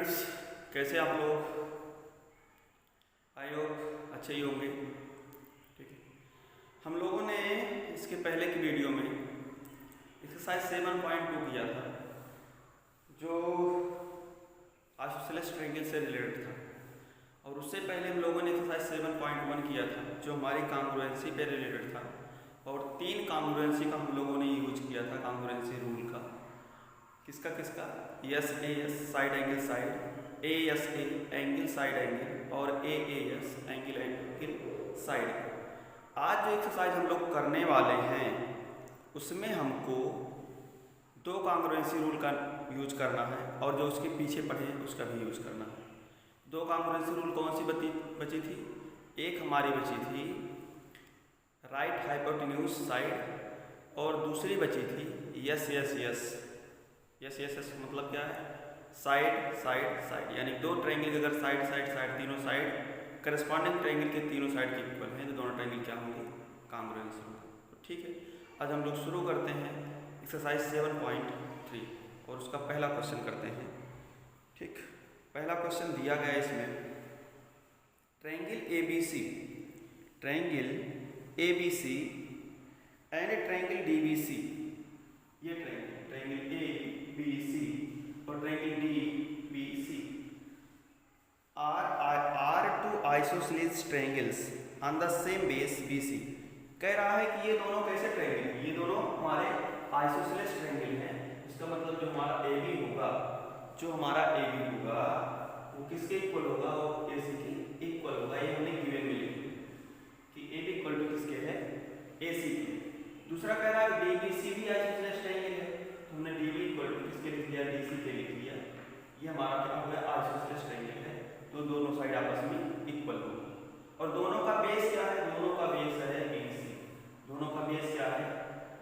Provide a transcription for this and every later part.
Friends, कैसे आप लोग? आई होप अच्छे ही होंगे। ठीक है, हम लोगों ने इसके पहले की वीडियो में एक्सरसाइज 7.2 किया था जो आइसोसेलेस ट्रायंगल से रिलेटेड था, और उससे पहले हम लोगों ने एक्सरसाइज 7.1 किया था जो हमारी कांग्रुएंसी पे रिलेटेड था, और 3 कांग्रुएंसी का हम लोगों ने यूज किया था कांग्रुएंसी रूल का। किसका किसका? S A S side angle side, A S A angle side angle, और A S angle angle side. आज जो एक्सरसाइज हम लोग करने वाले हैं उसमें हमको 2 कांग्रुएंसी रूल का यूज करना है, और जो उसके पीछे पढ़े हैं उसका भी यूज करना है। 2 कांग्रुएंसी रूल कौन सी बची थी? एक हमारी बची थी राइट हाइपोटेन्यूज साइड, और दूसरी बची थी yes yes yes. Yes yes yes मतलब क्या है? साइड साइड साइड, यानी 2 ट्रायंगल के अगर साइड साइड साइड तीनों साइड करस्पॉन्डिंग ट्रायंगल के तीनों साइड के इक्वल हैं तो दोनों ट्रायंगल क्या होंगे? कांग्रुएंस होंगे। तो ठीक है, आज हम लोग शुरू करते हैं एक्सरसाइज 7.3 और उसका पहला क्वेश्चन करते हैं। ठीक, पहला क्वेश्चन दिया गया है इसमें, triangle ABC and triangle DBC, ये ट्रायंगल ABC और triangle DBC are 2 isosceles triangles on the same base BC। कह रहा है कि ये दोनों कैसे ट्रायंगल हैं? ये दोनों हमारे आइसोसेलेस ट्रायंगल हैं। इसका मतलब जो हमारा AB होगा वो किसके इक्वल होगा? वो AC के इक्वल होगा। ये हमने गिवन में लिखा कि AB इक्वल टू किसके है? AC के। दूसरा कह रहा है DBC भी आइसोसेलेस ट्रायंगल है, तो हमने DB इक्वल टू किसके लिख दिया? DC के लिख दिया। ये हमारा क्या हो गया? आइसोसेलेस ट्रायंगल है, तो दोनों साइड आपस में इक्वल होगा। और दोनों का बेस क्या है? दोनों का बेस है BC। दोनों का बेस क्या है?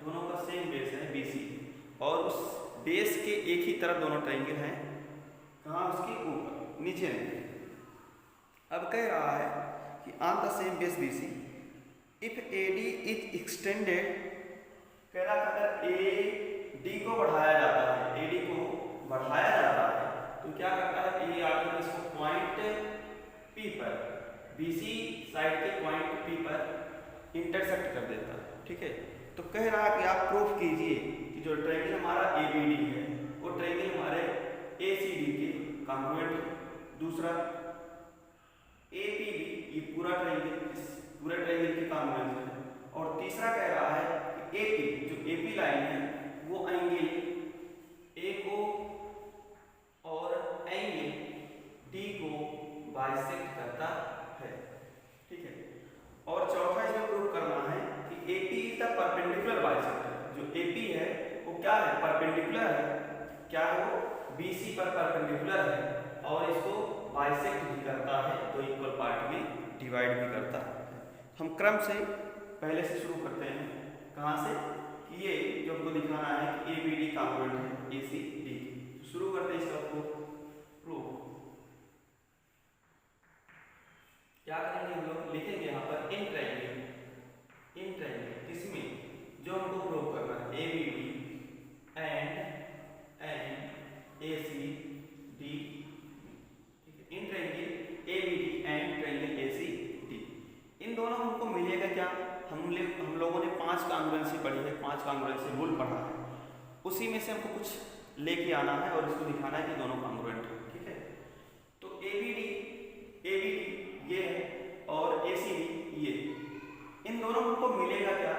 दोनों का सेम बेस है BC, और उस बेस के एक ही तरफ दोनों ट्रायंगल हैं। कहाँ? उसकी ऊपर, नीचे नहीं। अब कह रहा है कि on the same base BC if AD is extended, कह रहा है अगर AD को बढ़ाया जाता है, AD को बढ़ाया जाता है तो क्या करता है? A आकर इसको पॉइंट P पर, BC साइड के पॉइंट P पर इंटरसेक्ट कर देता है। ठीक है, तो कह रहा है कि आप प्रूफ कीजिए कि जो ट्रायंगल हमारा ABD है वो ट्रायंगल हमारे ACD के कांग्रुएंट है। दूसरा APB, ये पूरा ट्रायंगल इस पूरे ट्रायंगल के कांग्रुएंट है। और तीसरा कह रहा है कि AP, जो AP लाइन है वो एंगल A को और एंगल D को बाइसेक्ट करता है। ठीक है, और चौथा इसमें प्रूव करना है कि AP is the perpendicular bisector. जो AP है वो क्या है? परपेंडिकुलर है। क्या है वो? BC पर परपेंडिकुलर है, और इसको बाइसेक्ट भी करता है, तो इक्वल पार्ट में डिवाइड भी करता है। हम क्रम से पहले से शुरू करते हैं। कहाँ से? कि ये जो हमको दिखाना है कि ABD कांग्रुएंट है ACD। शुरू करते हैं इसका प्रूफ। क्या करेंगे हम लोग? लिखेंगे यहाँ पर इन ट्रायंगल किसमें? जो हमको प्रूव करना है ABD and ACD। In triangle ABD and triangle ACD, इन दोनों हमको मिलेगा क्या? हम लोगों ने 5 कांग्रुएंसी पढ़ी है, 5 कांग्रुएंसी रूल पढ़ा है, उसी में से हमको कुछ लेके आना है और इसको दिखाना है कि दोनों कांग्रुएंट है। ठीक है, तो ABD ये है और ACD ये, इन दोनों हमको मिलेगा क्या?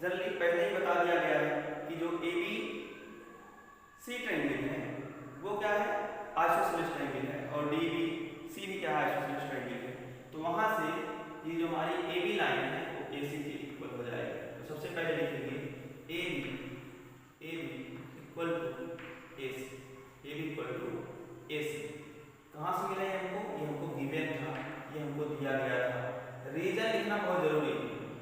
जल्दी पहले ही बता दिया गया है कि जो ABC ट्रायंगल है वो क्या है? आइसोसेलेस ट्रायंगल है, और DBC भी क्या है? आइसोसेलेस ट्रायंगल है। तो वहां से ये जो हमारी AB लाइन है वो AC के इक्वल हो जाएगी। तो सबसे पहले लिखेंगे AB इक्वल टू AC। कहाँ से मिला है हमको? ये हमको गिवन था, ये हमको दिया गया था। रीजन लिखना बहुत जरूरी है,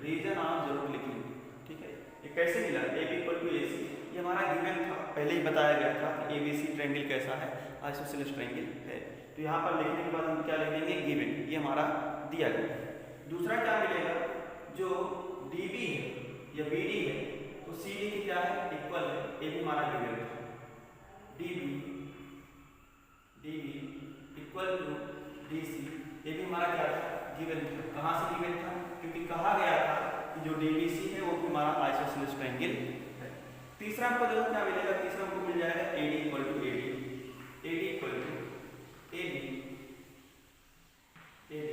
रीजन आप जरूर लिखेंगे। ठीक है, ये कैसे मिला? AB इक्वल टू AC, ये हमारा गिवन था, पहले ही बताया गया था कि ABC ट्रायंगल कैसा है? आइसोसेलेस ट्रायंगल है। तो यहाँ पर लिखने के बाद हम क्या लिख देंगे? गिवन, ये हमारा दिया गया। दूसरा क्या मिलेगा? जो DB है या BD है तो CD की क्या है? इक्वल है। ये भी हमारा गिवन था। DB DB equal to DC। ये भी हमारा क्या था, गिवन था। कहाँ से गिवन था, क्योंकि कहा गया था कि जो DBC है वो हमारा आइसोसेलेस ट्रायंगल है। तीसरा हमको देखो क्या मिलेगा, तीसरा हमको मिल जाएगा AD equal to AD, AD equal to AD, AD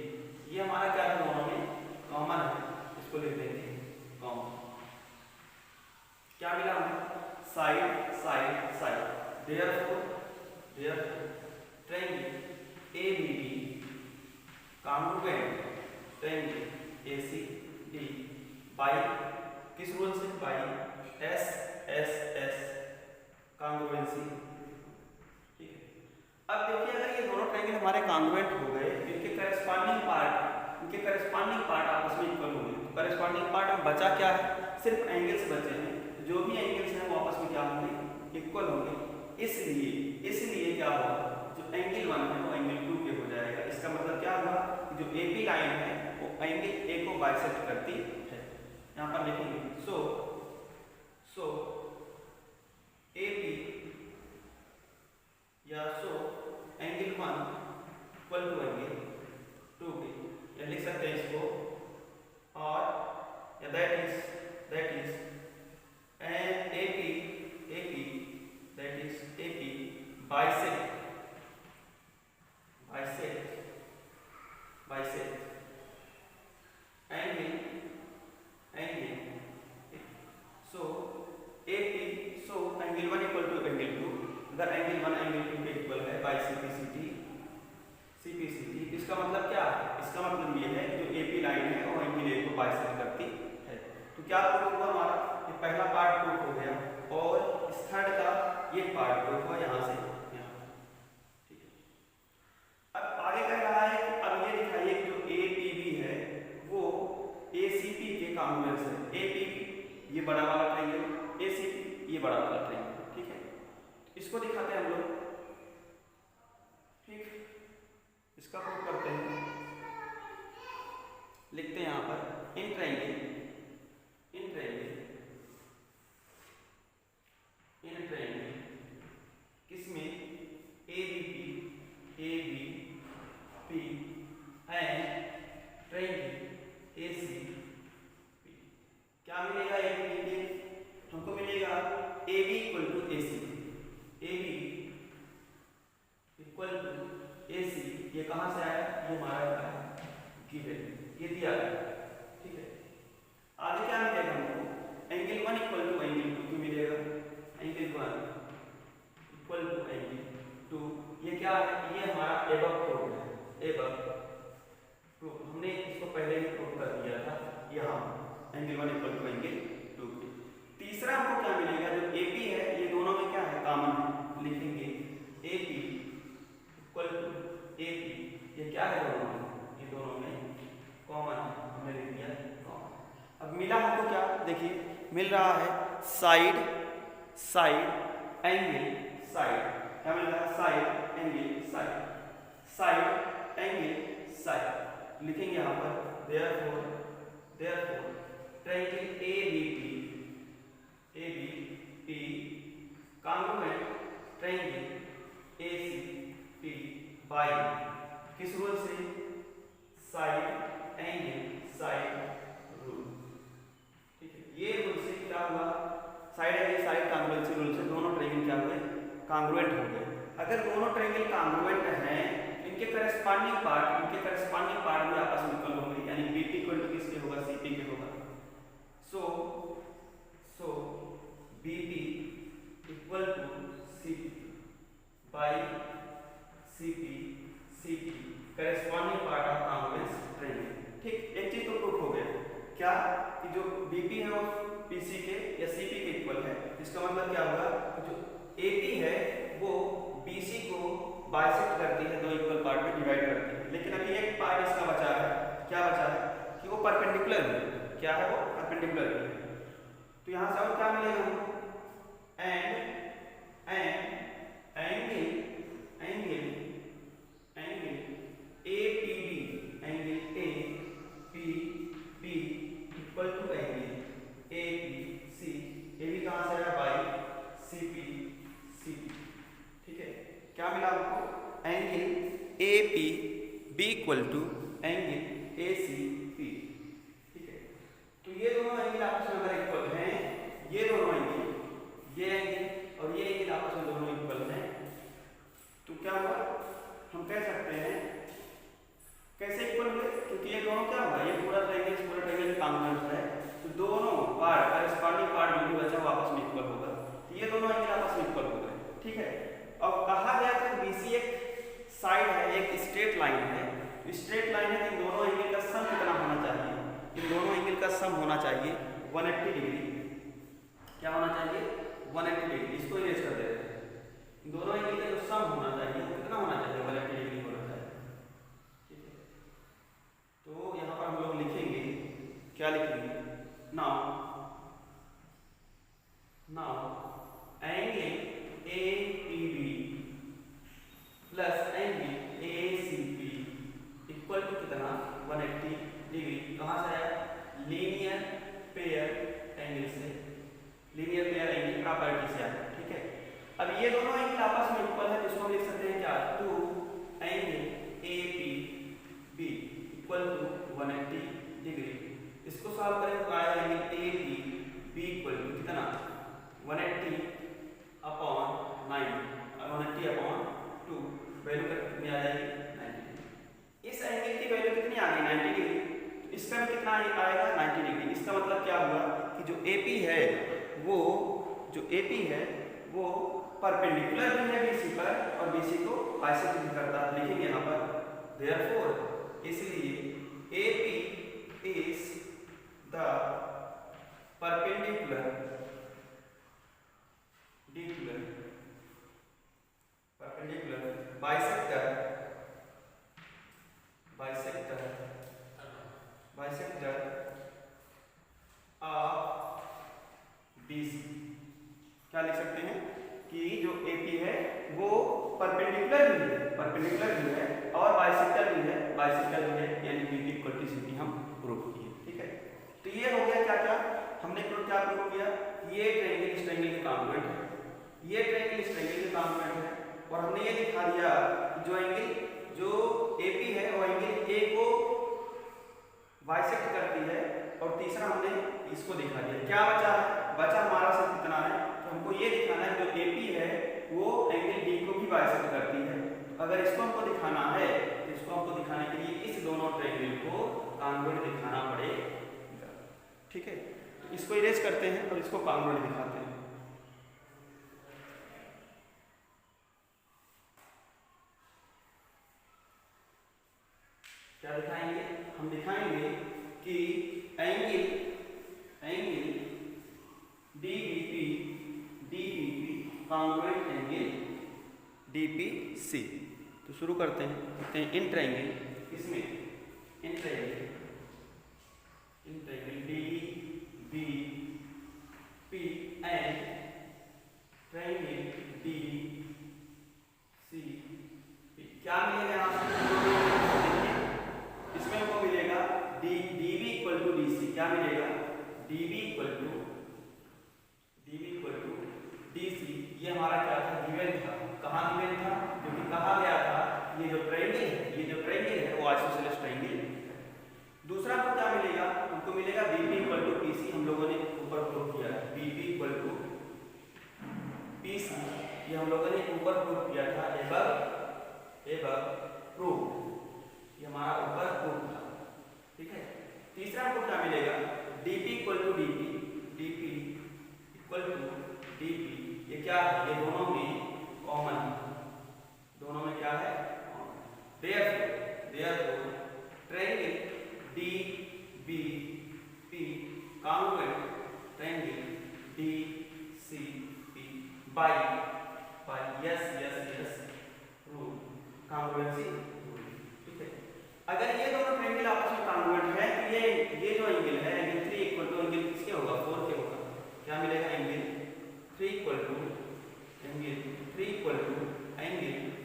ये हमारा क्या है, दोनों में कॉमन है, इसको लिख देंगे कॉमन। क्या मिला हमें, side side side, therefore triangle ABD congruent triangle ACD by किस रूल से, बाय SSS कॉन्ग्रुएंसी। ठीक है, अब देखिए अगर ये दोनों ट्रायंगल हमारे कॉन्ग्रुएंट हो गए, इनके करस्पॉन्डिंग पार्ट आपस में इक्वल हो गए। तो करस्पॉन्डिंग पार्ट में बचा क्या है, सिर्फ एंगल्स बचे हैं। जो भी एंगल्स हैं वो आपस में क्या होंगे, इक्वल होंगे। इसलिए क्या होगा, जो एंगल 1 है वो एंगल 2 के हो जाएगा। इसका मतलब क्या हुआ, जो AP लाइन है वो एंगल A को बाइसेक्ट करती है। यहाँ पर लिखेंगे सो AP या एंगल 1 इक्वल टू एंगल 2 के, या लिख सकते हैं इसको, और या that is and AP that is AP bisect angle so AP angle 1 equal to angle 2, अगर angle 1 angle 2 के इक्वल है बाय CPCT। इसका मतलब क्या है, इसका मतलब ये है कि जो AP लाइन है वो एंगल A को बाइसेक्ट करती है। तो क्या प्रूफ हुआ हमारा, ये पहला पार्ट प्रूफ हो गया, और इस थर्ड का ये पार्ट प्रूफ हुआ यहाँ से यहाँ। ठीक है, अब आगे कह रहा है कि अब ये दिखाइए कि जो APB है वो ACP के कॉन्ग्रुएंस है। APB ये बड़ा वाला ट्रायंगल, ACP ये बड़ा वाला ट्रायंगल। ठीक है, इसको दिखाते हैं हम लोग। ठीक, इसका प्रूफ करते हैं, लिखते हैं यहाँ पर इन ट्रायंगल किसमें ABP एंड ट्रायंगल ACP क्या मिलेगा, हमको मिलेगा AB equal to AC, AB equal to AC। ये कहाँ से आया, ये हमारा गिवन, ये दिया गया। ठीक है, आगे क्या मिलेगा हमको, एंगल 1 इक्वल टू एंगल 2 क्यों मिलेगा, एंगल 1 इक्वल टू एंगल 2, ये क्या है, ये हमारा एबव प्रूफ है। एबव प्रूफ हमने इसको पहले ही प्रूफ कर दिया था, यहाँ एंगल 1 इक्वल टू एंगल 2। तीसरा हमको क्या मिलेगा, जो AP है ये दोनों में क्या है, कॉमन है। लिखेंगे AP इक्वल टू AP, ये क्या है, दोनों में, ये दोनों में कॉमन है, हमने लिख दिया कॉमन। अब मिला हमको क्या, देखिए मिल रहा है साइड एंगल साइड, क्या मिल रहा है, साइड एंगल साइड। लिखेंगे यहाँ पर therefore triangle ABP congruent triangle ACP by किस रूल से, साइड एंगल साइड रूल। ठीक है, ये रूल से क्या हुआ, side angle side congruency rule से दोनों ट्रायंगल क्या हुए, कॉन्ग्रुएंट हो गए। अगर दोनों ट्रायंगल कॉन्ग्रुएंट हैं, इनके करस्पॉन्डिंग पार्ट में आपस में इक्वल होंगे, यानी BP इक्वल टू किसके होगा, CP के होगा। So BP equal to CP by CP corresponding part of congruent triangle. ठीक, एक चीज तो प्रूफ हो गया क्या, कि जो BP है वो PC के या CP के इक्वल है। इसका मतलब क्या होगा, जो AP है वो BC को बाइसेक्ट करती है, दो इक्वल पार्ट में डिवाइड करती है। लेकिन अभी एक पार्ट इसका बचा है, क्या बचा है, कि वो परपेंडिकुलर है। क्या है, वो परपेंडिकुलर है। तो यहाँ से और क्या मिलेगा हमको, angle APB equal to angle ABC, ये भी कहाँ से आया, बाई CP। ठीक है, क्या मिला हमको, एंगल ACP। ठीक है, तो ये दोनों एंगल आपस में अगर इक्वल हैं, ये दोनों एंगल, ये एंगल और ये एंगल आपस में दोनों इक्वल हैं, तो क्या हुआ, हम कह सकते हैं कैसे इक्वल हुए, क्योंकि ये दोनों क्या होगा, ये पूरा ट्रायंगल कांग्रुएंट है, तो दोनों पार्ट करेस्पॉन्डिंग पार्ट जो भी बचा वो आपस में इक्वल होगा, तो ये दोनों एंगल आपस में इक्वल हो गए। ठीक है, अब कहा गया था BC एक साइड है, एक स्ट्रेट लाइन है, स्ट्रेट लाइन है, इन दोनों एंगल का सम कितना होना चाहिए, इन दोनों एंगल का सम होना चाहिए 180 डिग्री। क्या होना चाहिए, 180 डिग्री। इसको इरेज कर देते हैं, इन दोनों एंगल का जो सम होना चाहिए वो कितना होना चाहिए, 180 डिग्री होना चाहिए। ठीक है, तो यहाँ पर हम लोग लिखेंगे, क्या लिखेंगे, now angle APB plus angle ACP equal to कितना, 180 डिग्री। कहाँ से आया, लीनियर पेयर एंगल से, लीनियर पेयर एंगल प्रॉपर्टी से आया। ठीक है, अब ये दोनों एंगल आपस में इक्वल है, तो इसको हम लिख सकते हैं क्या, 2 angle APB equal to 180 degree. इसको सॉल्व करें तो आएगा एंगल APB इक्वल टू कितना, 180 अपॉन 9, 180 अपॉन 2, वैल्यू कितनी आ जाएगी, 90। इस एंगल की वैल्यू कितनी आ गई, 90 डिग्री। इसका भी कितना आएगा, 90 डिग्री। इसका मतलब क्या हुआ कि जो AP है वो, जो AP है वो परपेंडिकुलर भी है BC पर और BC को बाइसेक्ट भी करता है। लिखेंगे यहाँ पर देयरफॉर, इसलिए AP is the perpendicular bisector of BC। क्या लिख सकते हैं कि जो AP है वो परपेंडिकुलर भी है और बाइसेक्टर भी है, यानी BP इक्वल टू CP हम प्रूव किए। ठीक है, तो ये हो गया क्या हमने क्या प्रूव किया, ये ट्रायंगल इस ट्रायंगल के कांग्रुएंट है, ये ट्रायंगल इस ट्रायंगल के कांग्रुएंट है, और हमने ये दिखा दिया कि जो एंगल जो AP है वो एंगल A को बाइसेक्ट करती है, और तीसरा हमने इसको दिखा दिया। क्या बचा हमारा सिर्फ कितना है, तो हमको ये दिखाना है जो AP है वो एंगल D को भी बाइसेक्ट करती है। अगर इसको हमको दिखाना है तो इसको हमको दिखाने के लिए इस दोनों ट्रायंगल को कांग्रुएंट दिखाना पड़ेगा। ठीक है, तो इसको इरेज करते हैं और इसको कांग्रुएंट दिखाते हैं। क्या दिखाएंगे, हम दिखाएंगे कि angle DBP congruent angle DPC। तो शुरू करते हैं इन ट्रायंगल, इसमें in triangle DBP and triangle DCP। क्या मिलेगा यहाँ से, इसमें हमको मिलेगा DB इक्वल टू DC। क्या मिलेगा, DB इक्वल टू DC। ये हमारा क्या था, गिवन था। कहाँ गिवन था, क्योंकि कहा गया था ये जो ट्रायंगल है वो आइसोसेलेस ट्रायंगल है। दूसरा हमको क्या मिलेगा, हमको मिलेगा BP इक्वल टू PC। हम लोगों ने ऊपर प्रूव किया है BP इक्वल टू PC, ये हम लोगों ने ऊपर प्रूव किया था, एबव प्रूव, ये हमारा ऊपर प्रूव था। ठीक है, तीसरा हमको क्या मिलेगा, DP equal to DP equal to DP। ये क्या है, ये दोनों में कॉमन है, दोनों में क्या है, therefore triangle DBP congruent triangle DCP by SAS rule, congruency rule. ठीक है, अगर ये दोनों ट्रायंगल आपस में कांग्रुएंट है तो ये जो एंगल है एंगल 3 इक्वल टू एंगल किसके होगा, 4 के होगा। क्या मिलेगा, angle 3 equal to angle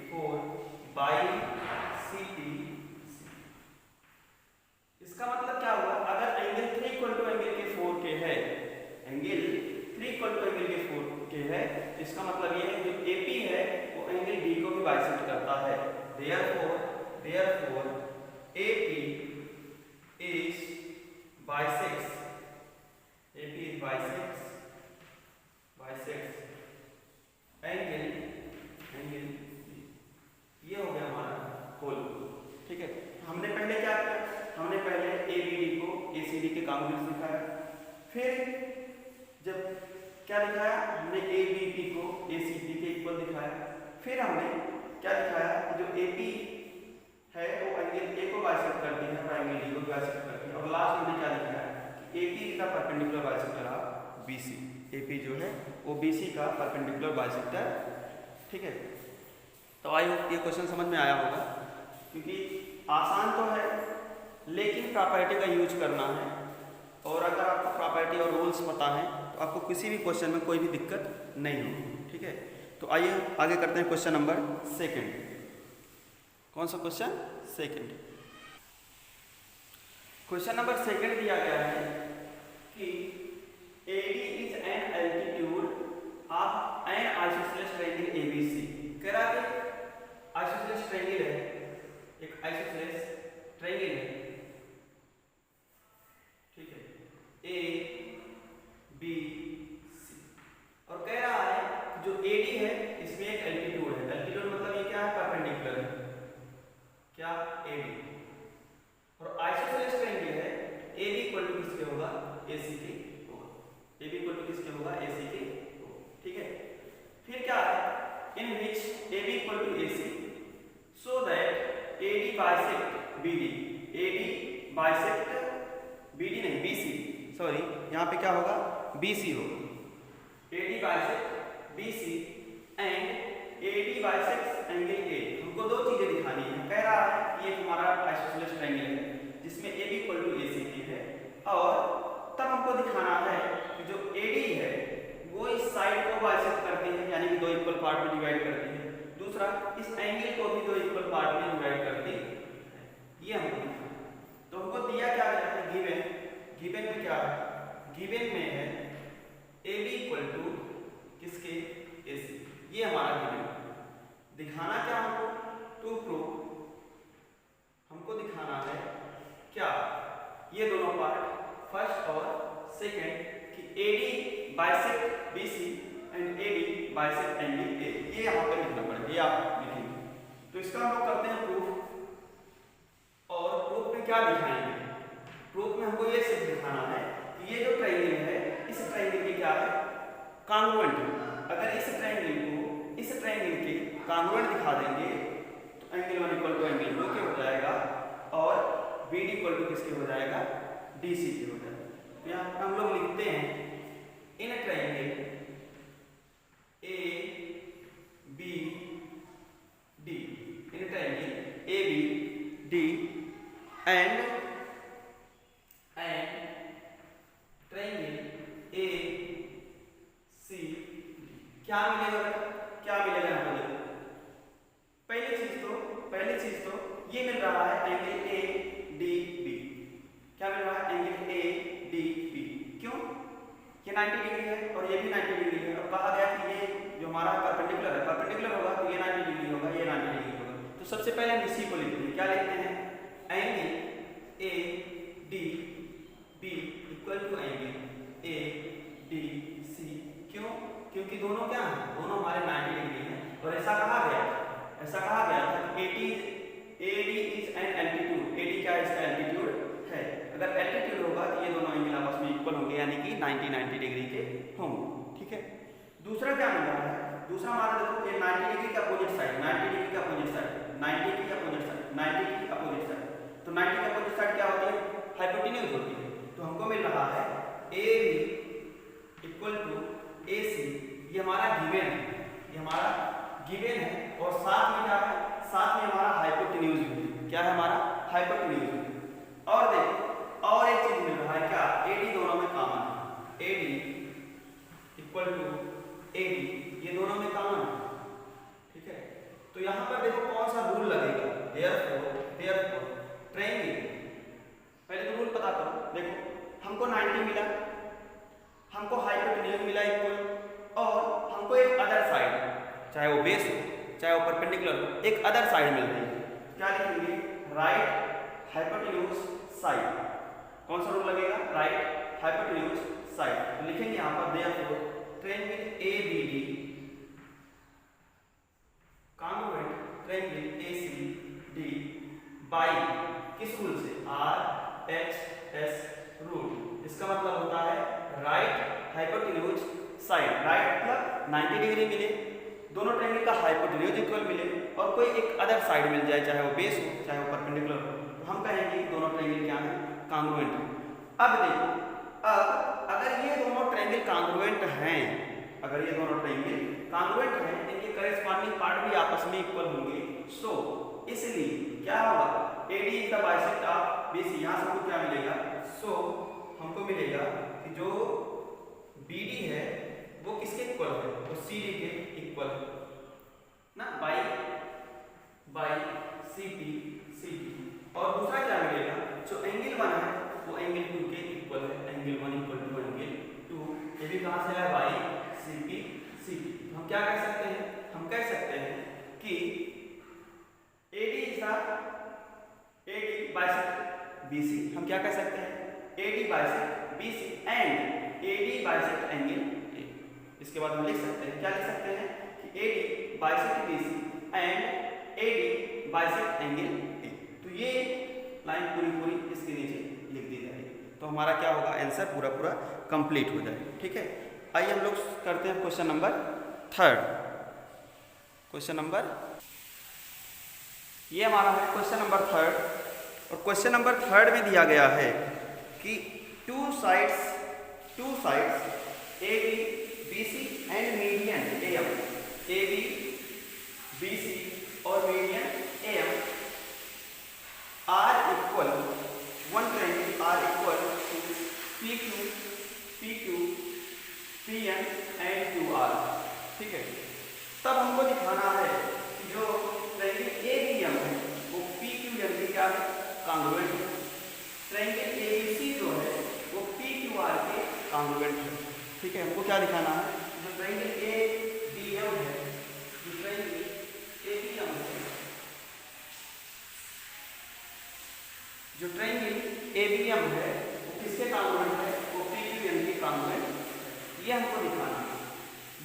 4 by CP। इसका मतलब क्या हुआ, अगर एंगल 3 इक्वल टू एंगल के 4 के है, तो इसका मतलब ये है जो AP है वो एंगल D को भी बाइसेक्ट करता है। देयरफॉर AP ABCD के कांग्रुएंस दिखाया। फिर जब क्या दिखाया हमने ABP को ACD के इक्वल दिखाया। फिर हमने क्या दिखाया कि जो AP है वो एंगल A को बाइसेक्ट करती है और एंगल D को बाइसेक्ट करती है। और लास्ट में क्या दिखाया कि AP का perpendicular bisector of BC, AP जो है वो BC का परपेंडिकुलर बाइसेक्टर। ठीक है, तो आई होप ये क्वेश्चन समझ में आया होगा, क्योंकि आसान तो है लेकिन प्रॉपर्टी का यूज करना है। और अगर आपको प्रॉपर्टी और रूल्स पता है तो आपको किसी भी क्वेश्चन में कोई भी दिक्कत नहीं होगी। ठीक है, तो आइए आगे करते हैं क्वेश्चन नंबर सेकंड। कौन सा question? Second. Question number second दिया गया है कि AD is an altitude of N isosceles triangle ABC। कह रहा है आइसोसेलेस ट्रायंगल है, एक आइसोसेलेस ट्रायंगल है। ठीक है, ABC और कह रहा है जो AD है इसमें एक एल्टीट्यूड है। एल्टीट्यूड मतलब ये क्या है? परपेंडिकुलर है। क्या? AD। और आइसोसेलेस ट्रायंगल है, AB इक्वल टू किसके होगा? AC के होगा। AB इक्वल टू किसके होगा? AC के होगा। ठीक है, फिर क्या है? In which AB equal to AC so that AD bisect BD, AD bisect BD नहीं BC, सॉरी यहाँ पे क्या होगा? BC होगा। AD bisect BC and AD bisects angle A। हमको दो चीजें दिखानी है। कह रहा है कि ये हमारा आइसोसेलेस ट्रायंगल है जिसमें AB इक्वल टू AC है, और तब हमको दिखाना है कि जो AD है वो इस साइड को बाइसेक्ट करती है, यानी कि दो इक्वल पार्ट में डिवाइड करती है। दूसरा, इस एंगल को भी दो इक्वल पार्ट में डिवाइड करती है। ये हमको दिखाना है। तो हमको दिया क्या गया है? गिवन। गिवन में क्या है? गिवन में है AB इक्वल टू किसके? AC। ये हमारा गिवन। दिखाना क्या हमको? टू प्रूव, हमको दिखाना है क्या? ये दोनों पार्ट फर्स्ट और सेकंड कि AD bisect BC and AD bisect angle A। ये यहाँ पे लिखना पड़ेगा, ये आप लिखेंगे। तो इसका हम लोग करते हैं प्रूफ। और प्रूफ में क्या दिखाएंगे? प्रूफ में हमको ये सिर्फ दिखाना है कि ये जो ट्रायंगल है इस ट्रायंगल की क्या है? कांग्रुएंट है। अगर इस ट्रायंगल को इस ट्रायंगल के कांग्रुएंट दिखा देंगे तो एंगल 1 इक्वल टू एंगल 2 के हो जाएगा और BD इक्वल टू किसके हो जाएगा? DC के हो जाएगा। तो यहाँ पर हम लोग लिखते हैं in triangle ABD, in triangle ABD and triangle ACD क्या मिलेगा? क्या मिलेगा यहाँ पर? पहली चीज तो ये मिल रहा है एंगल ADB। क्या मिल रहा है? Angle ADB। क्यों? ये 90 डिग्री है और ये भी 90 डिग्री है। और कहा गया कि ये जो हमारा परपेंडिकुलर है, परपेंडिकुलर होगा तो ये 90 डिग्री होगा, ये 90 डिग्री होगा। तो सबसे पहले हम इसी को लिखते हैं। क्या लिखते हैं? Angle ADB equal to angle ADC। क्यों? क्योंकि दोनों क्या हैं? दोनों हमारे 90 डिग्री हैं। और ऐसा कहा गया था कि AD is an altitude. AD क्या है? इसका एल्टीट्यूड है। अगर एल्टीट्यूड होगा तो ये दोनों एंगल आपस में इक्वल होंगे, यानी कि 90 डिग्री के होंगे। ठीक है, दूसरा क्या मिल रहा है? दूसरा हमारा देखो ये 90 डिग्री का अपोजिट साइड, 90 डिग्री का अपोजिट साइड, 90 की अपोजिट साइड, 90 की अपोजिट साइड। तो 90 की अपोजिट साइड क्या होती है? हाइपोटेन्यूज होती है। तो हमको मिल रहा है AB इक्वल टू AC। ये हमारा गिवन है, ये हमारा गिवन है। और साथ में क्या है? साथ में हमारा हाइपोटेन्यूज भी। क्या है हमारा? हाइपोटेन्यूज। और देखो और एक चीज मिल रहा है क्या? AD दोनों में कॉमन है। AD इक्वल टू AD, ये दोनों में कॉमन है। ठीक है, तो यहाँ पर देखो कौन सा रूल लगेगा? देयरफॉर ट्रायंगल, पहले तो रूल पता करो। देखो हमको 90 मिला, हमको हाइपोटेन्यूज मिला इक्वल, और हमको एक अदर साइड, चाहे वो बेस हो चाहे वो परपेंडिकुलर हो, एक अदर साइड मिल रही है। क्या लिखेंगे? Right hypotenuse side. कौन सा रूल लगेगा? Right hypotenuse side. तो लिखेंगे यहाँ पर therefore triangle ABD congruent triangle ACD by किस रूल से? RHS rule. इसका मतलब होता है राइट हाइपोटेन्यूज साइड। राइट मतलब 90 डिग्री मिले, दोनों ट्रायंगल का हाइपोटेन्यूज इक्वल मिले और कोई एक अदर साइड मिल जाए, चाहे वो बेस हो चाहे वो परपेंडिकुलर हो, तो हम कहेंगे कि दोनों ट्रायंगल क्या है, कांग्रुएंट है। अब देखो, अब अगर ये दोनों ट्रायंगल कांग्रुएंट हैं, अगर ये दोनों ट्रायंगल कांग्रुएंट हैं, इनके करेस्पॉन्डिंग पार्ट भी आपस में इक्वल होंगे। सो इसलिए क्या होगा, AD is the bisect of BC। यहाँ से हमको क्या मिलेगा, सो हमको मिलेगा कि जो BD है वो किसके इक्वल है, वो CD के इक्वल है ना, बाई CP। और दूसरा क्या मिलेगा, जो एंगल 1 है वो एंगल 2 के इक्वल है, एंगल 1 इक्वल टू एंगल 2। ये भी कहाँ से है, बाई CP। हम क्या कह सकते हैं, हम कह सकते हैं कि AD बाइसेक्ट BC। हम क्या कह सकते हैं, AD bisect BC and AD bisect angle A। इसके बाद हम लिख सकते हैं, क्या लिख सकते हैं कि AD bisect BC and AD bisect angle A। तो ये लाइन पूरी इसके नीचे लिख दी जाएगी, तो हमारा क्या होगा, आंसर पूरा कंप्लीट हो जाएगा। ठीक है, आइए हम लोग करते हैं क्वेश्चन नंबर 3। क्वेश्चन नंबर, ये हमारा है क्वेश्चन नंबर 3। और क्वेश्चन नंबर 3 में दिया गया है कि two sides AB BC and median AM, AB BC और median AM are equal, one triangle are equal to PQ PN and QR। ठीक है, तब हमको दिखाना है कि जो ट्रायंगल ABM है वो PQN के क्या है, कांग्रुएंट है। ट्रायंगल ABC जो है वो PQR के कांग्रुएंट है। ठीक है, हमको क्या दिखाना है, जो ट्रायंगल ABM है, जो ट्रायंगल ABM है, जो ट्रायंगल ABM है वो किसके कांग्रुएंट है, वो PQN के कांग्रुएंट है, ये हमको दिखाना है।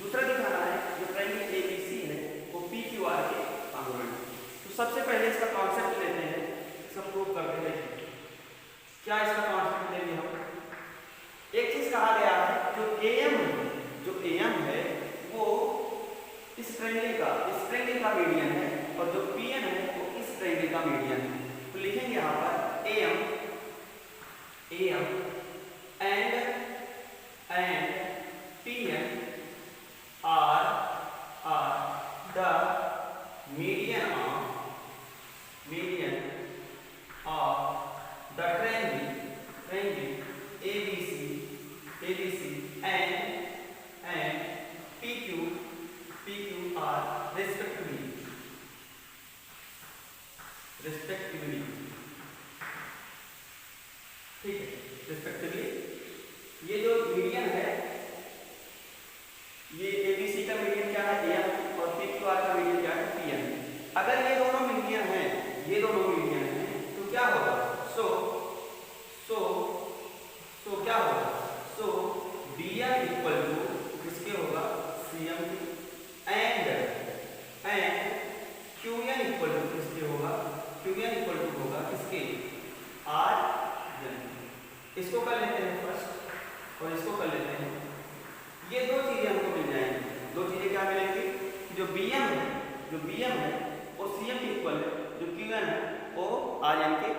दूसरा दिखाना है जो ट्रायंगल ABC है वो PQR के कांग्रुएंट है। तो सबसे पहले इसका कॉन्सेप्ट लेते हैं, इसका प्रूव करते हैं। क्या इसका कॉन्सेप्ट लेंगे हम, एक चीज कहा गया है, जो AM है वो इस ट्रायंगल का मीडियन है और जो PN है वो इस ट्रायंगल का मीडियन है। तो लिखेंगे यहाँ पर AM and PN are the median of the triangle ABC and PQR respectively। ठीक है, रिस्पेक्टिवली ये जो मीडियन है, ये ABC का मीडियन क्या है, AM, और PQR का मीडियन क्या है, PN। अगर ये दोनों मीडियन हैं, तो क्या होगा, सो क्या होगा, BM इक्वल टू किसके होगा, CM and QN equal to किसके होगा, QN इक्वल टू होगा किसके, RN। इसको कर लेते हैं फर्स्ट और इसको कर लेते हैं। ये दो चीजें हमको मिल जाएंगी। दो चीजें क्या मिलेंगी, जो BM है वो CM के इक्वल है, जो QN है वो RN के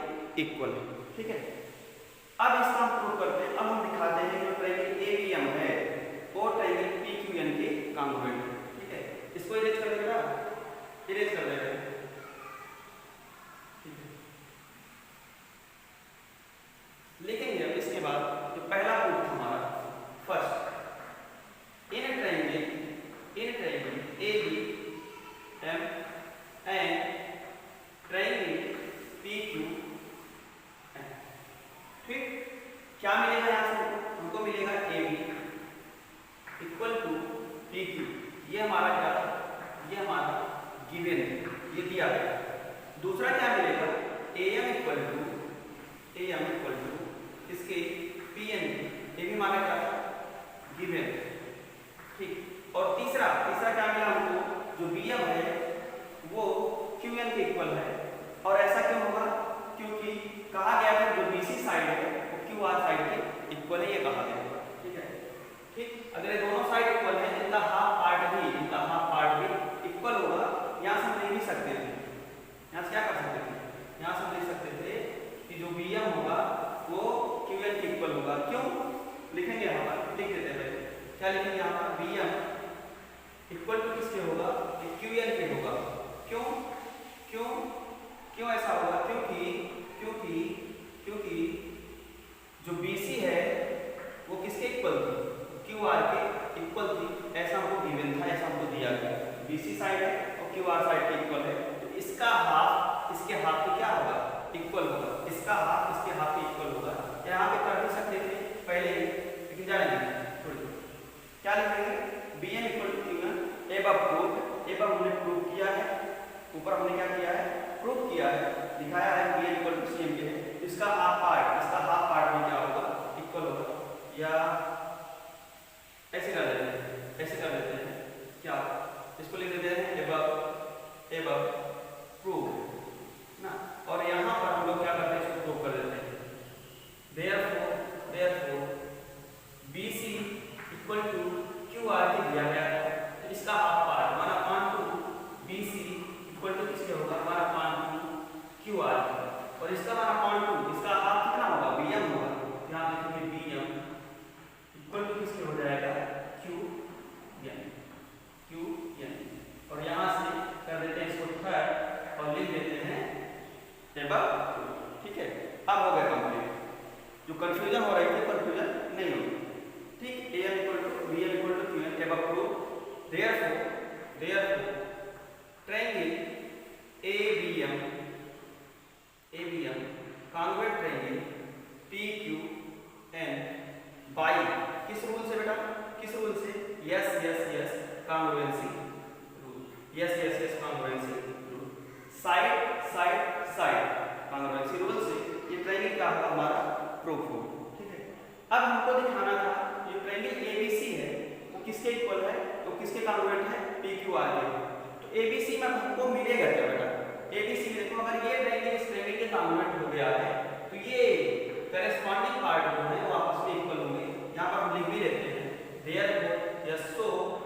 इक्वल है। ठीक है, अब इसका हम प्रूव करते हैं। अब हम दिखाते हैं जो ट्रायंगल ABM है वो ट्रायंगल PQN के कांग्रुएंट है। ठीक है, इसको इरेज कर देगा, इरेज कर देगा। ठीक है, लिखेंगे अब इसके बाद जो पहला प्रूफ हमारा first, in triangle ABM and triangle PQN। ठीक, क्या मिलेगा यहाँ से, हमको मिलेगा AB इक्वल टू PQ। ये हमारा क्या था, ये हमारा गिवन है, ये दिया गया। दूसरा क्या मिलेगा, AM इक्वल टू इसके PN, ये भी हमारा क्या था, गिवन। ठीक, और तीसरा क्या मिला हमको, जो BM है वो QN के इक्वल है। और ऐसा क्यों होगा, क्योंकि कहा गया था जो BC साइड है वो QR साइड के इक्वल है ये कहा गया होगा। ठीक है, ठीक। अगर ये दोनों साइड इक्वल है, इनका हाफ पार्ट भी इक्वल होगा। यहाँ से हम लिख भी सकते थे, यहाँ से क्या कर सकते थे, यहाँ से हम लिख सकते थे कि जो Bm होगा वो Qn के इक्वल होगा। क्यों लिखेंगे, यहाँ पर लिख देते हैं, क्या लिखेंगे यहाँ पर, Bm इक्वल टू किसके होगा, Qn के होगा। क्यों क्यों क्यों ऐसा होगा, क्योंकि जो BC है वो किसके इक्वल थी, QR के इक्वल थी। ऐसा हमको गिवन था, ऐसा हमको दिया गया, BC साइड है और QR साइड के इक्वल है, तो इसका हाफ इसके हाफ के क्या होगा, इक्वल होगा। इसका हाफ इसके हाफ के इक्वल होगा। यहाँ पे कर भी सकते थे पहले ही, लेकिन जानेंगे थोड़ी, क्या लिखेंगे, Bm equal to Qn above proof. Above हमने प्रूव किया है, ऊपर हमने क्या किया है, प्रूव किया है, दिखाया है Bm इक्वल टू Cm के है। इसका हाफ पार्ट में क्या होगा, इक्वल होगा। या ऐसे कर देते हैं, क्या इसको लिख देते हैं एबव प्रूफ ना। और यहाँ पर हम लोग क्या करते हैं, इसको प्रूव कर देते हैं। therefore BC equal to QR के दिया गया है, तो इसका half part 1/2 BC equal to किसके होगा, 1/2 QR, और इसका 1/2 इसका हाफ कितना होगा, Bm होगा। यहाँ लिखेंगे Bm इक्वल टू किसके हो जाएगा, Qn। और यहाँ से कर देते हैं इसको थर्ड और लिख देते हैं एबव। ठीक है, अब हो गया कंप्लीट। जो कंफ्यूजन हो रही थी, कंफ्यूजन नहीं होगी। ठीक, Bm equal to Qn above proof. therefore triangle ABM convex triangle PQN by किस रूल से बेटा, किस रूल से, yes congruency rule, yes congruency rule, side congruency rule से ये ट्रायंगल क्या होगा, हमारा प्रूफ होगा। ठीक है, अब हमको दिखाना था ये ट्रायंगल ABC है वो किसके इक्वल है, तो किसके कॉन्ग्रुएंट है, PQR के। तो ABC में हमको मिलेगा क्या बेटा, ABC में देखो अगर ये ट्रायंगल इस ट्रायंगल के कॉन्ग्रुएंट हो गया है तो ये करेस्पॉन्डिंग पार्ट जो है वो आपस में इक्वल होंगे। यहाँ पर हम लिख भी लेते हैं therefore यस, सो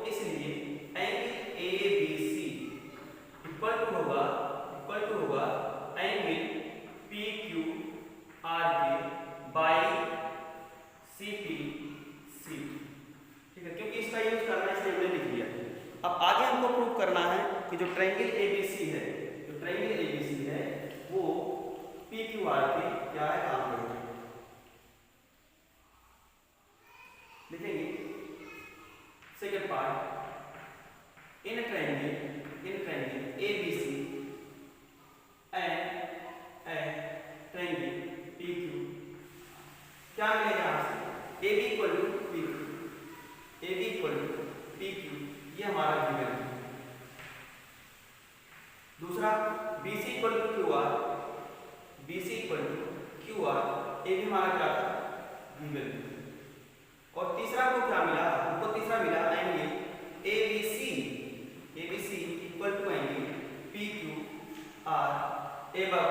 इसलिए एंगल ABC इक्वल टू होगा एंगल PQR के बाय CPC। ठीक है, क्योंकि इसका यूज करना है इसलिए हमने लिख लिया। अब आगे हमको प्रूव करना है कि जो ट्रायंगल ABC है वो PQR के क्या है, काम करेगा। लिखेंगे second part, in triangle ABC and triangle PQ क्या मिलेगा, यहाँ से AB इक्वल टू PQ, ये हमारा गिवन है। दूसरा BC इक्वल टू QR, ये भी हमारा क्या था, गिवन। और तीसरा को क्या मिला, हमको तीसरा मिला angle ABC equal to angle PQR above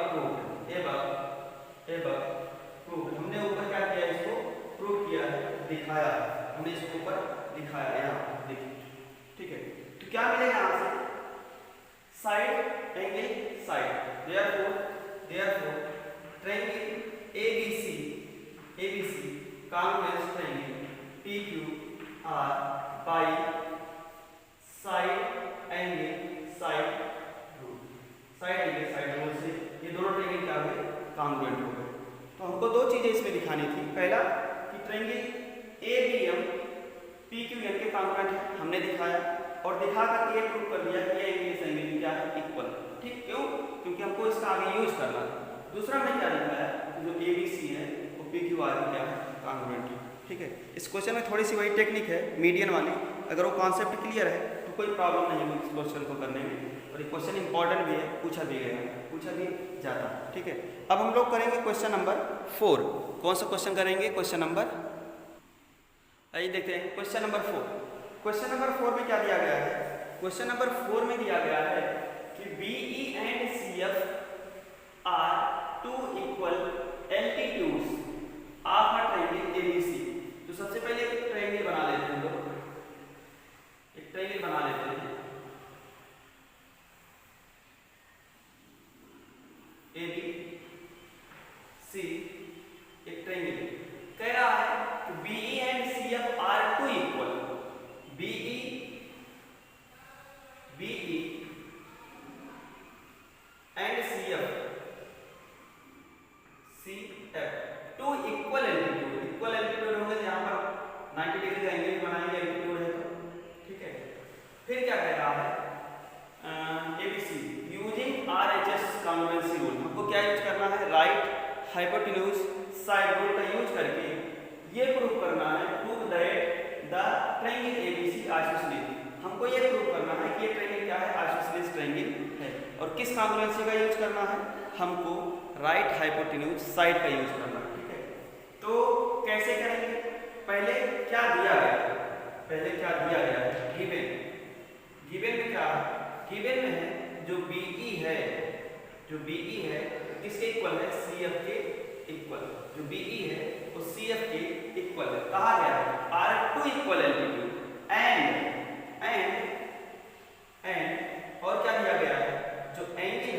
proof. हमने ऊपर क्या किया, इसको प्रूव किया है, दिखाया, हमने इसको ऊपर दिखाया, यहाँ देखिए। ठीक है, तो क्या मिलेगा यहाँ से, side angle side. therefore triangle ABC convex triangle PQR by side angle side rule से ये दोनों ट्रायंगल क्या हुए, कॉन्ग्रुएंट हो गए। तो हमको दो चीजें इसमें दिखानी थी, पहला कि ट्रायंगल ABM PQN के कॉन्ग्रुएंट है, हमने दिखाया, और दिखा करके ये प्रूव कर दिया कि ये एंगल इस एंगल क्या है, इक्वल। ठीक, क्यों, क्योंकि हमको इसका आगे यूज करना है। दूसरा हमने क्या दिखाया, जो ABC है वो PQR क्या है, कॉन्ग्रुएंट है। ठीक है, इस क्वेश्चन में थोड़ी सी वही टेक्निक है मीडियन वाली, अगर वो कॉन्सेप्ट क्लियर है तो कोई प्रॉब्लम नहीं है इस क्वेश्चन को करने में, और ये क्वेश्चन इंपॉर्टेंट भी है, पूछा भी जाता। ठीक है, अब हम लोग करेंगे क्वेश्चन नंबर 4। कौन सा क्वेश्चन करेंगे, क्वेश्चन नंबर, आइए देखते हैं क्वेश्चन नंबर 4। क्वेश्चन नंबर 4 में क्या दिया गया है, क्वेश्चन नंबर 4 में दिया गया है कि BE and CF are two equal altitudes of a triangle ABC। Angle बनाएंगे, एल्टीट्यूड है तो, ठीक है। फिर क्या कह रहा है, ABC using RHS congruency rule, हमको क्या यूज करना है, राइट हाइपोटेन्यूज साइड रूल का यूज करके ये प्रूव करना है, prove that the triangle ABC isosceles, हमको ये प्रूव करना है कि ये ट्रायंगल क्या है, आइसोसेलेस ट्रायंगल है। और किस कॉन्ग्रुएंसी का यूज करना है, हमको राइट हाइपोटेन्यूज साइड का यूज करना है, ठीक है। तो कैसे करेंगे, पहले क्या दिया गया है, पहले क्या दिया गया है, गिवन में क्या है, गिवन में है जो बीई है, जो बीई है किसके इक्वल है, सीएफ के इक्वल, जो बीई है वो सीएफ के इक्वल है। कहा गया है R2 इक्वल एल्टीट्यूड एंड और क्या दिया गया है, जो एंगल है,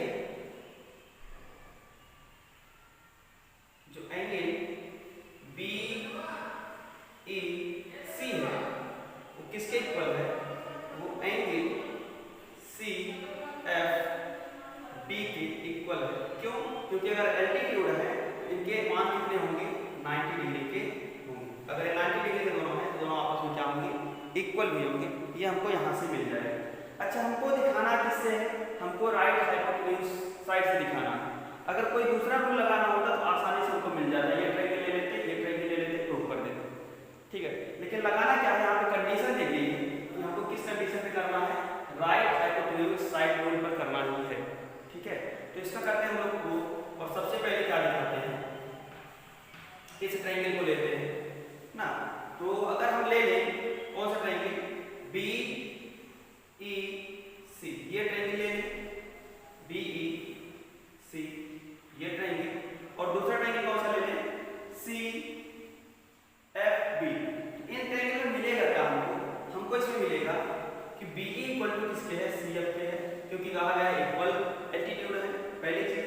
जो एंगल BEC है वो किसके इक्वल है, वो एंगल CFB के इक्वल है। क्यों, क्योंकि अगर एल्टीट्यूड है इनके मान कितने होंगे, 90 डिग्री के होंगे। अगर 90 डिग्री के दोनों हैं तो दोनों आपस में क्या होंगे, इक्वल भी होंगे। ये हमको यहाँ से मिल जाएगा। अच्छा, हमको दिखाना किससे है, हमको राइट हाइपोटेन्यूज साइड से दिखाना है। अगर कोई दूसरा रूल लगाना होता तो आसानी से हमको मिल जाता, ये ट्रायंगल ले लेते, ये ट्रायंगल ले लेते, प्रूव कर देते, ठीक है। लेकिन लगाना क्या है, यहाँ पे कंडीशन दी गई है कि हमको किस कंडीशन पे करना है, राइट हाइपोटेन्यूज साइड रूल पर करना ही है, ठीक है। तो इसका करते हैं हम लोग प्रूफ। और सबसे पहले क्या दिखाते हैं, इस ट्रायंगल को लेते हैं ना। तो अगर हम ले लें कौन सा ट्रायंगल, BEC, ये ट्रायंगल ले लें, BEC ये ट्रायंगल, और दूसरा ट्रायंगल कौन सा ले लें, CFB। इन ट्रायंगल में मिलेगा क्या हमको, हमको इसमें मिलेगा कि BE इक्वल टू किसके है, CF के है, क्योंकि कहा गया है इक्वल एल्टीट्यूड है। पहली चीज,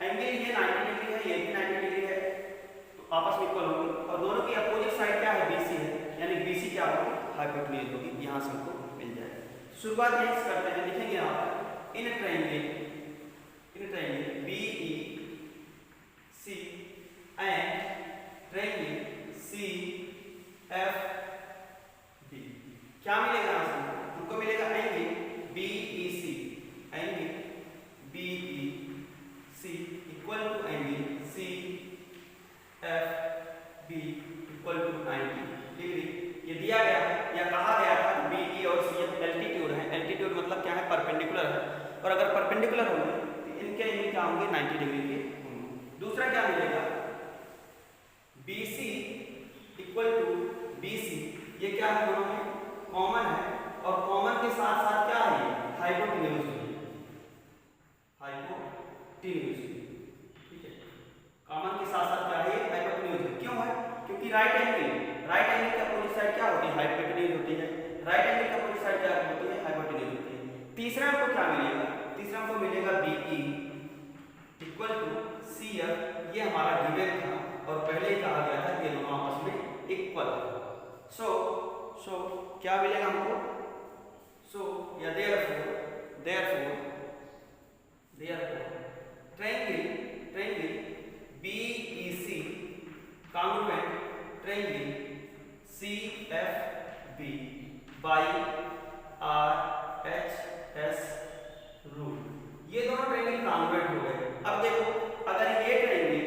एंगल ये 90 डिग्री है, ये भी 90 डिग्री है, तो आपस में इक्वल होंगे। और दोनों की अपोजिट साइड क्या है, BC है, यानी BC क्या होगी, हाइपोटेन्यूज होगी। यहाँ से हमको मिल जाएगा। शुरुआत यहीं से करते हैं, लिखेंगे यहाँ पर in triangle BEC and triangle CFB, क्या मिलेगा यहाँ से, हमको मिलेगा angle BEC equal to angle CFB equal to 90 degree. ये दिया गया है, या कहा गया था BE और CF एल्टीट्यूड है, एल्टीट्यूड मतलब क्या है, परपेंडिकुलर है, और अगर परपेंडिकुलर होंगे तो इनके एंगल क्या होंगे, 90 डिग्री के होंगे। दूसरा क्या मिलेगा, BC इक्वल टू BC, ये क्या है, दोनों में कॉमन है, और कॉमन के साथ साथ क्या है, हाइपोटेन्यूज, ठीक है। कॉमन के साथ साथ क्या है, हाइपोटेन्यूज। क्यों है, क्योंकि राइट एंगल की अपोजिट साइड क्या होती है, हाइपोटेन्यूज होती है। राइट एंगल की अपोजिट साइड क्या होती है, हाइपोटेन्यूज होती है। तीसरा हमको क्या मिलेगा, तीसरा हमको मिलेगा BE इक्वल टू CF, ये हमारा गिवन था और पहले ही कहा गया था कि ये दोनों आपस में इक्वल है। सो क्या मिलेगा हमको, या therefore triangle BEC congruent triangle CFB by RHS rule, ये दोनों ट्रायंगल कॉन्ग्रुएंट हो गए। अब देखो, अगर ये ट्रायंगल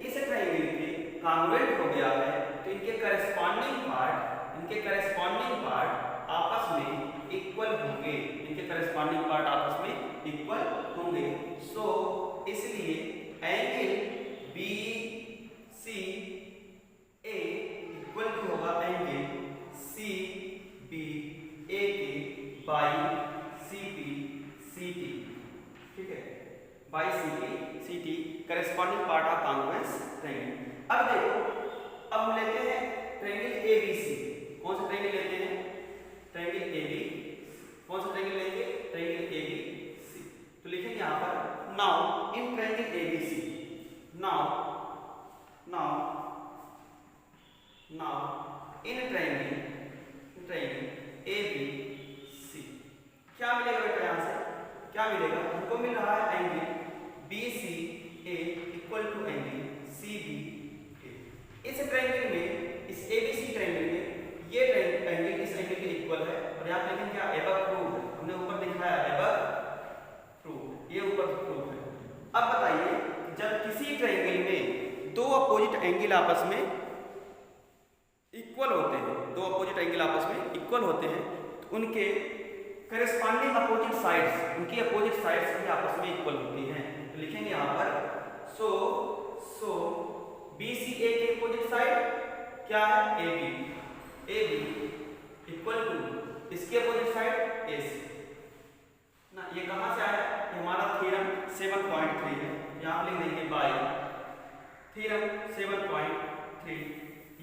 इस ट्रायंगल के कॉन्ग्रुएंट हो गया है तो इनके करस्पॉन्डिंग पार्ट आपस में इक्वल होंगे, सो इसलिए एंगल BCA इक्वल टू होगा एंगल CBA के बाई CPCT, ठीक है, by CPCT corresponding part of congruent triangle. अब देखो, अब हम लेते हैं ट्रायंगल ABC। कौन सा ट्रायंगल लेते हैं, ट्रायंगल AB। कौन सा ट्रायंगल लेंगे, ट्रायंगल ABC। तो लिखेंगे यहाँ पर, now in triangle ABC, now in triangle ABC क्या मिलेगा बेटा, यहाँ से क्या मिलेगा, हमको मिल रहा है angle BCA equal to angle CBA। इस ट्रायंगल में, इस ABC ट्रायंगल में ये ट्रायंगल अपोजिट एंगल आपस में इक्वल होते हैं, दो अपोजिट एंगल आपस में इक्वल होते हैं, तो उनके करेस्पॉन्डिंग अपोजिट साइड्स, उनकी अपोजिट साइड्स भी आपस में इक्वल होती हैं। तो लिखेंगे यहाँ पर सो BCA की अपोजिट साइड क्या है, AB इक्वल टू इसके अपोजिट साइड AC ना। ये कहाँ से आया, ये हमारा थ्योरम 7.3 है, यहाँ लिख देंगे बाय थ्योरम 7.3,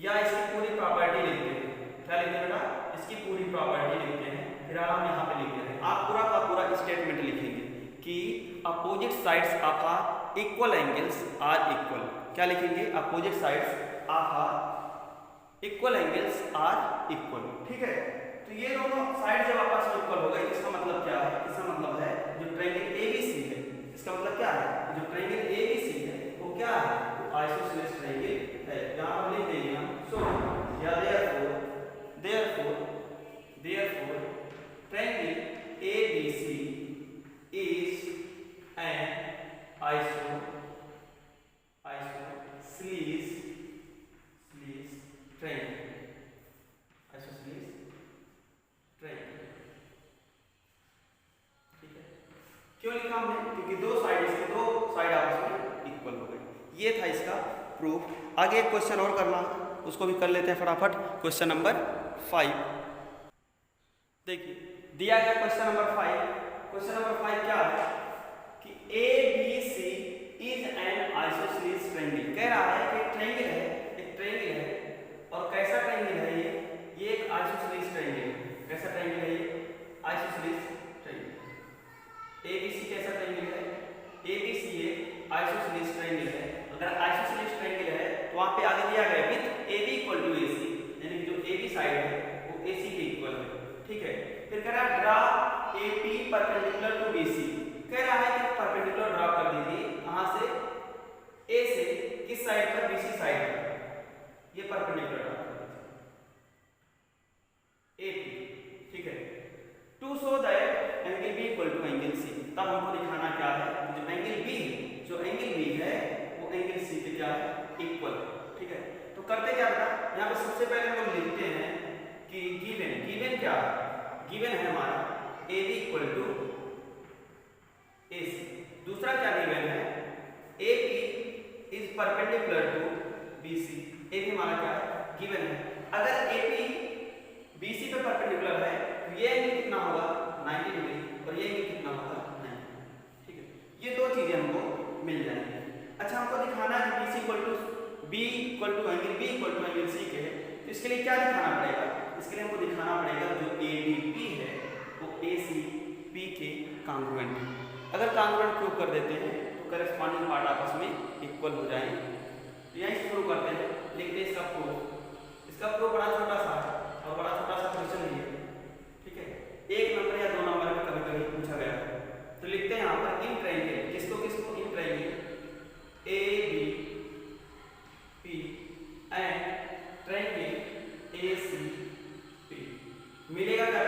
या इसकी पूरी प्रॉपर्टी लिखते हैं। क्या लिखते हैं बेटा, इसकी पूरी प्रॉपर्टी लिखते हैं, फिर हम यहाँ पे लिखते हैं। आप पूरा का पूरा स्टेटमेंट लिखेंगे कि opposite sides of uh equal angles are equal. क्या लिखेंगे, opposite sides of uh equal angles are equal. ठीक है, तो ये दोनों साइड जब आपस में इक्वल हो गए, इसका मतलब क्या है, इसका मतलब है जो ट्रायंगल ABC है, इसका मतलब क्या है, जो ट्रायंगल ABC है वो क्या है, वो आइसोसेलेस ट्रायंगल है। यहाँ पर लिख देंगे हम सो या therefore triangle ABC is an isosceles triangle। isosceles triangle, ठीक है। क्यों लिखा हमने, क्योंकि दो साइड आपस में इक्वल हो गई। ये था इसका प्रूफ। आगे एक क्वेश्चन और करना, उसको भी कर लेते हैं फटाफट। क्वेश्चन नंबर 5 देखिए, दिया गया क्वेश्चन नंबर 5। क्वेश्चन नंबर 5 क्या है कि ABC is an isosceles triangle. कह रहा है कि एक ट्रायंगल है, और कैसा ट्रायंगल है ये एक आइसोसेलेस ट्रायंगल है। कैसा ट्रायंगल है ये, आइसोसेलेस ट्रायंगल। ABC कैसा ट्रायंगल है, ABC एक आइसोसेलेस ट्रायंगल है। अगर आइसोसेलेस ट्रायंगल है तो वहां पे आगे दिया गया with AB equal to AC, यानी जो AB साइड है वो AC के इक्वल है। ठीक है, फिर कह रहा है draw AP perpendicular to BC। कह रहा है कि परपेंडिकुलर ड्रा कर दीजिए कहां से, A से किस साइड पर, BC साइड पर। ये परपेंडिकुलर ड्रा कर दीजिए AP। ठीक है, to show that angle B equal to angle C। तब हमको दिखाना क्या है, जो एंगल B है वो एंगल C पे क्या है, इक्वल। ठीक है, तो करते क्या बेटा, यहाँ पे सबसे पहले हम लोग लिखते हैं कि गिवन क्या है, गिवन है हमारा AB इक्वल टू AC। दूसरा क्या गिवन है, AP is perpendicular to BC। AB हमारा क्या है, गिवन है। अगर AP BC पे परपेंडिकुलर है तो ये एंगल कितना होगा, 90 डिग्री, और ये एंगल कितना होगा, 90। ठीक है, ये दो चीजें हमको मिल जाएंगी। अच्छा, हमको दिखाना है कि B equal to angle C के है, तो इसके लिए क्या दिखाना पड़ेगा, इसके लिए हमको दिखाना पड़ेगा जो ADP है वो ACP के कांग्रुएंट है। अगर कांग्रुएंट प्रूव कर देते हैं तो करेस्पॉन्डिंग पार्ट आपस में इक्वल हो जाएंगे। तो यहीं से शुरू करते हैं, लिखते हैं इसका प्रूफ। इसका प्रूफ बड़ा छोटा सा और बड़ा छोटा सा क्वेश्चन है। ठीक है, 1 नंबर या 2 नंबर में कभी कभी पूछा गया है। तो लिखते हैं यहाँ पर इन ट्रायंगल, किसको in triangle ABP and triangle ACP मिलेगा क्या,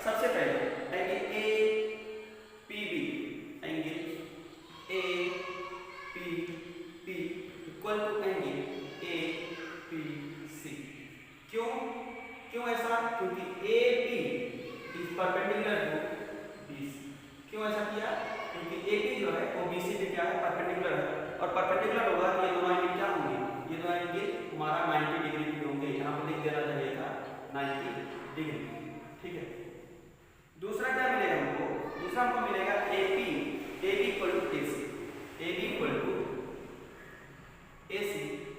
सबसे पहले angle APB equal to angle APC। क्यों ऐसा, क्योंकि AP is perpendicular to BC। क्यों ऐसा किया, क्योंकि AP जो है वो BC पे क्या है, परपेंडिकुलर है, और परपेंडिकुलर होगा तो ये दोनों एंगल क्या होंगे, ये दोनों एंगल हमारा 90 डिग्री के होंगे। यहाँ पे लिख देना चाहिए था 90 डिग्री। ठीक है, दूसरा क्या मिलेगा हमको, दूसरा हमको मिलेगा AB equal to AC। AB equal to AC,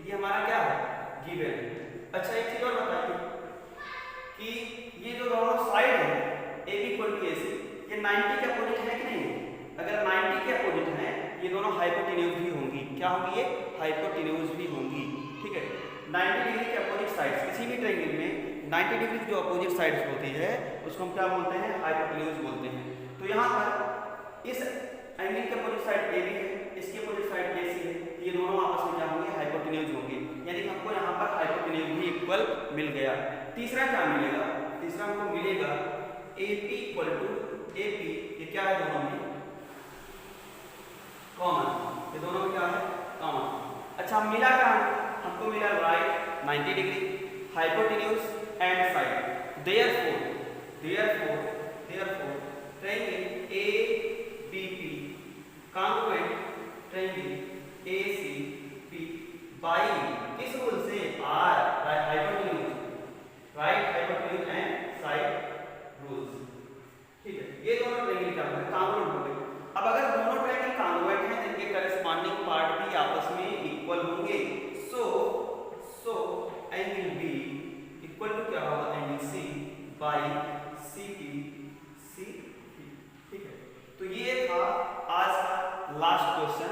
ये हमारा क्या है, गिवन है। अच्छा, एक चीज और बताइए कि ये जो दोनों साइड है AB इक्वल टू AC, ये 90 के अपोजिट है कि नहीं। अगर 90 के अपोजिट है, ये दोनों हाइपोटेन्यूज भी होंगी। क्या होंगी, ये हाइपोटेन्यूज भी होंगी। ठीक है, 90 डिग्री के अपोजिट साइड्स, किसी भी ट्रायंगल में 90 डिग्री जो अपोजिट साइड्स होती है उसको हम क्या बोलते हैं, हाइपोटेन्यूज बोलते हैं। तो यहाँ पर इस एंगल के अपोजिट साइड AB है, इसके अपोजिट साइड AC है, ये दोनों आपस में क्या होंगे, हाइपोटेन्यूज होंगे। यानी कि हमको यहाँ पर हाइपोटेन्यूज भी इक्वल मिल गया। तीसरा क्या मिलेगा, तीसरा हमको मिलेगा AP इक्वल टू AP। ये क्या है, दोनों में कॉमन, ये दोनों में क्या है, कॉमन। अच्छा मिला क्या, हमको मिला right 90 degree, hypotenuse and side. Therefore triangle ABP congruent triangle ACP by किस रूल से, R hypotenuse and side rules. ठीक है, ये दोनों ट्रायंगल क्या है, कॉन्ग्रुएंट हो गए। अब अगर दोनों ट्रायंगल कॉन्ग्रुएंट हैं तो इनके करस्पॉन्डिंग पार्ट भी आपस में इक्वल होंगे। So angle B equal to क्या होगा, एंगल C बाय CP। ठीक है, तो ये था आज का लास्ट क्वेश्चन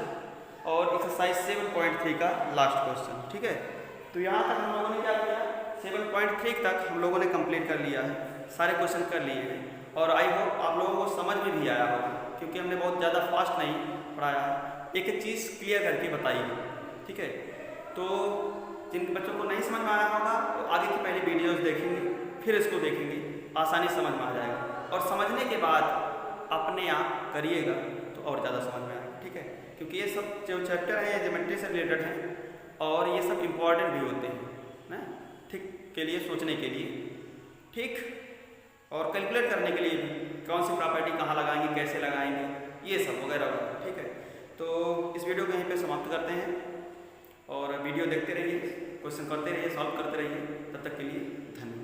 और एक्सरसाइज 7.3 का लास्ट क्वेश्चन। ठीक है, तो यहाँ तक हम लोगों ने क्या किया, 7.3 तक हम लोगों ने कंप्लीट कर लिया है, सारे क्वेश्चन कर लिए हैं और आई होप आप लोगों को समझ में भी आया होगा, क्योंकि हमने बहुत ज़्यादा फास्ट नहीं पढ़ाया है, एक एक चीज़ क्लियर करके बताई है। ठीक है, तो जिन बच्चों को नहीं समझ में आया होगा तो आगे की पहले वीडियोस देखेंगे, फिर इसको देखेंगे, आसानी समझ में आ जाएगा और समझने के बाद अपने आप करिएगा तो और ज़्यादा समझ में आएगा। ठीक है, क्योंकि ये सब जो चैप्टर हैं ये ज्योमेट्री से रिलेटेड हैं और ये सब इम्पॉर्टेंट भी होते हैं ना, ठीक के लिए, सोचने के लिए, ठीक, और कैलकुलेट करने के लिए भी, कौन सी प्रॉपर्टी कहाँ लगाएंगे, कैसे लगाएंगे, ये सब वगैरह वगैरह। ठीक है, तो इस वीडियो को यहीं पे समाप्त करते हैं और वीडियो देखते रहिए, क्वेश्चन करते रहिए, सॉल्व करते रहिए। तब तक के लिए धन्यवाद।